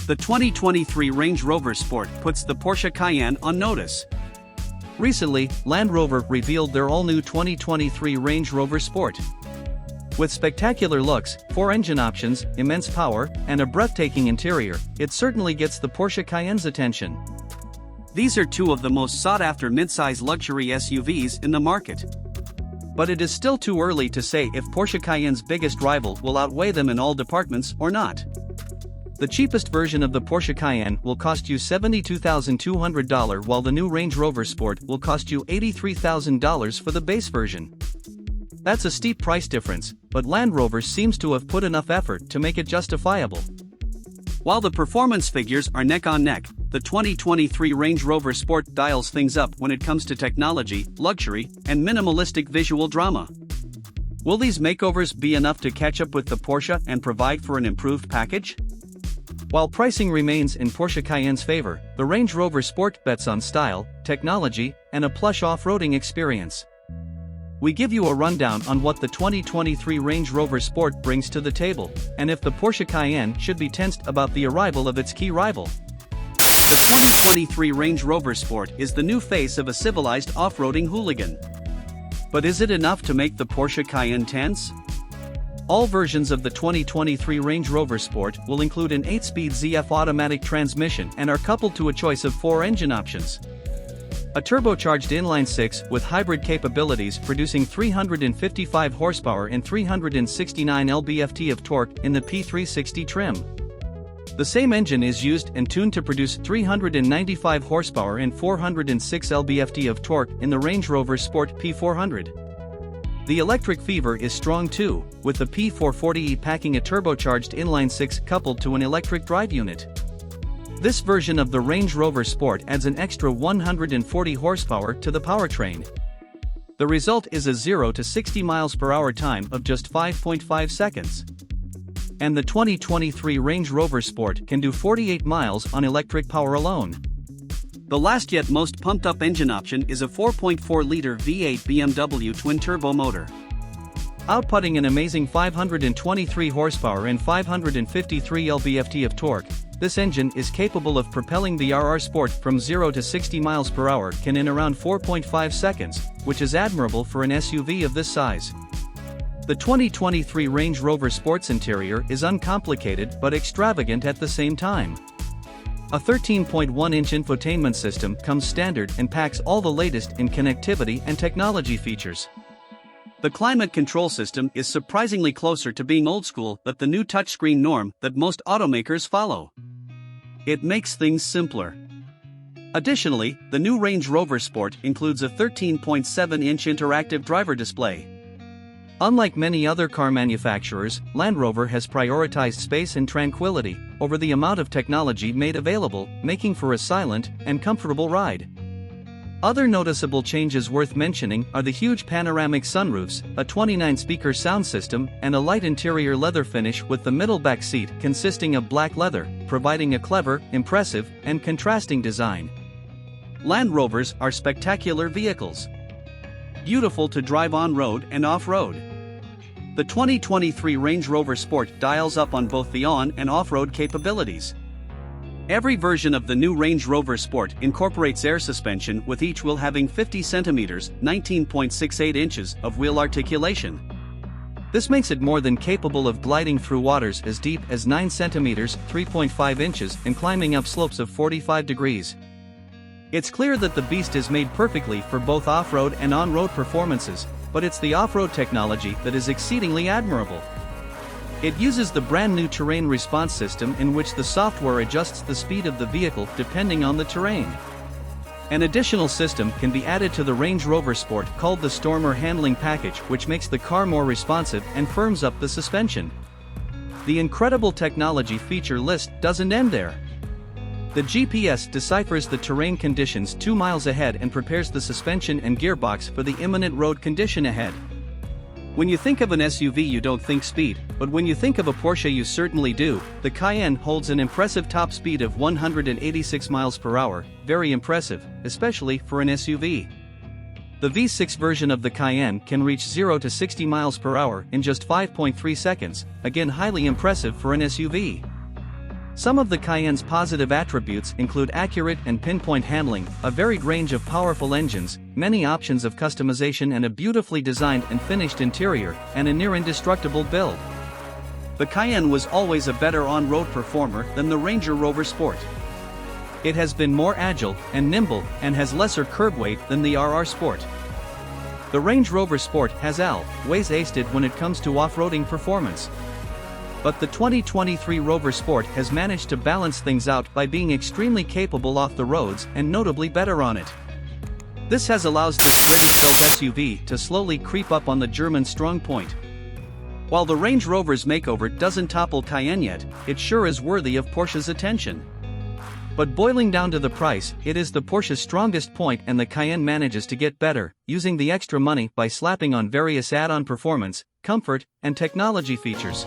The 2023 Range Rover Sport puts the Porsche Cayenne on notice. Recently, Land Rover revealed their all-new 2023 Range Rover Sport. With spectacular looks, 4 engine options, immense power, and a breathtaking interior, it certainly gets the Porsche Cayenne's attention. These are two of the most sought-after midsize luxury SUVs in the market. But it is still too early to say if Porsche Cayenne's biggest rival will outweigh them in all departments or not. The cheapest version of the Porsche Cayenne will cost you $72,200 while the new Range Rover Sport will cost you $83,000 for the base version. That's a steep price difference, but Land Rover seems to have put enough effort to make it justifiable. While the performance figures are neck on neck, the 2023 Range Rover Sport dials things up when it comes to technology, luxury, and minimalistic visual drama. Will these makeovers be enough to catch up with the Porsche and provide for an improved package? While pricing remains in Porsche Cayenne's favor, the Range Rover Sport bets on style, technology, and a plush off-roading experience. We give you a rundown on what the 2023 Range Rover Sport brings to the table, and if the Porsche Cayenne should be tensed about the arrival of its key rival. The 2023 Range Rover Sport is the new face of a civilized off-roading hooligan. But is it enough to make the Porsche Cayenne tense? All versions of the 2023 Range Rover Sport will include an 8-speed ZF automatic transmission and are coupled to a choice of 4 engine options. A turbocharged inline-6 with hybrid capabilities producing 355 horsepower and 369 lb-ft of torque in the P360 trim. The same engine is used and tuned to produce 395 horsepower and 406 lb-ft of torque in the Range Rover Sport P400. The electric fever is strong too, with the P440e packing a turbocharged inline-6 coupled to an electric drive unit. This version of the Range Rover Sport adds an extra 140 horsepower to the powertrain. The result is a 0 to 60 miles per hour time of just 5.5 seconds. And the 2023 Range Rover Sport can do 48 miles on electric power alone. The last yet most pumped-up engine option is a 4.4-liter V8 BMW twin-turbo motor. Outputting an amazing 523 horsepower and 553 lb-ft of torque, this engine is capable of propelling the RR Sport from 0 to 60 miles per hour in around 4.5 seconds, which is admirable for an SUV of this size. The 2023 Range Rover Sport's interior is uncomplicated but extravagant at the same time. A 13.1-inch infotainment system comes standard and packs all the latest in connectivity and technology features. The climate control system is surprisingly closer to being old school than the new touchscreen norm that most automakers follow. It makes things simpler. Additionally, the new Range Rover Sport includes a 13.7-inch interactive driver display. Unlike many other car manufacturers, Land Rover has prioritized space and tranquility over the amount of technology made available, making for a silent and comfortable ride. Other noticeable changes worth mentioning are the huge panoramic sunroofs, a 29-speaker sound system, and a light interior leather finish with the middle back seat consisting of black leather, providing a clever, impressive, and contrasting design. Land Rovers are spectacular vehicles. Beautiful to drive on-road and off-road. The 2023 Range Rover Sport dials up on both the on- and off-road capabilities. Every version of the new Range Rover Sport incorporates air suspension, with each wheel having 50 centimeters (19.68 inches) of wheel articulation. This makes it more than capable of gliding through waters as deep as 9 centimeters (3.5 inches) and climbing up slopes of 45 degrees. It's clear that the beast is made perfectly for both off-road and on-road performances, but it's the off-road technology that is exceedingly admirable. It uses the brand new terrain response system in which the software adjusts the speed of the vehicle depending on the terrain. An additional system can be added to the Range Rover Sport called the Stormer Handling Package, which makes the car more responsive and firms up the suspension. The incredible technology feature list doesn't end there. The GPS deciphers the terrain conditions 2 miles ahead and prepares the suspension and gearbox for the imminent road condition ahead. When you think of an SUV, you don't think speed, but when you think of a Porsche, you certainly do. The Cayenne holds an impressive top speed of 186 miles per hour, very impressive, especially for an SUV. The V6 version of the Cayenne can reach 0 to 60 miles per hour in just 5.3 seconds, again highly impressive for an SUV. Some of the Cayenne's positive attributes include accurate and pinpoint handling, a varied range of powerful engines, many options of customization and a beautifully designed and finished interior, and a near-indestructible build. The Cayenne was always a better on-road performer than the Range Rover Sport. It has been more agile and nimble and has lesser curb weight than the RR Sport. The Range Rover Sport has outweighs aced it when it comes to off-roading performance. But the 2023 Rover Sport has managed to balance things out by being extremely capable off the roads and notably better on it. This has allowed this British-built SUV to slowly creep up on the German strong point. While the Range Rover's makeover doesn't topple Cayenne yet, it sure is worthy of Porsche's attention. But boiling down to the price, it is the Porsche's strongest point, and the Cayenne manages to get better, using the extra money by slapping on various add-on performance, comfort, and technology features.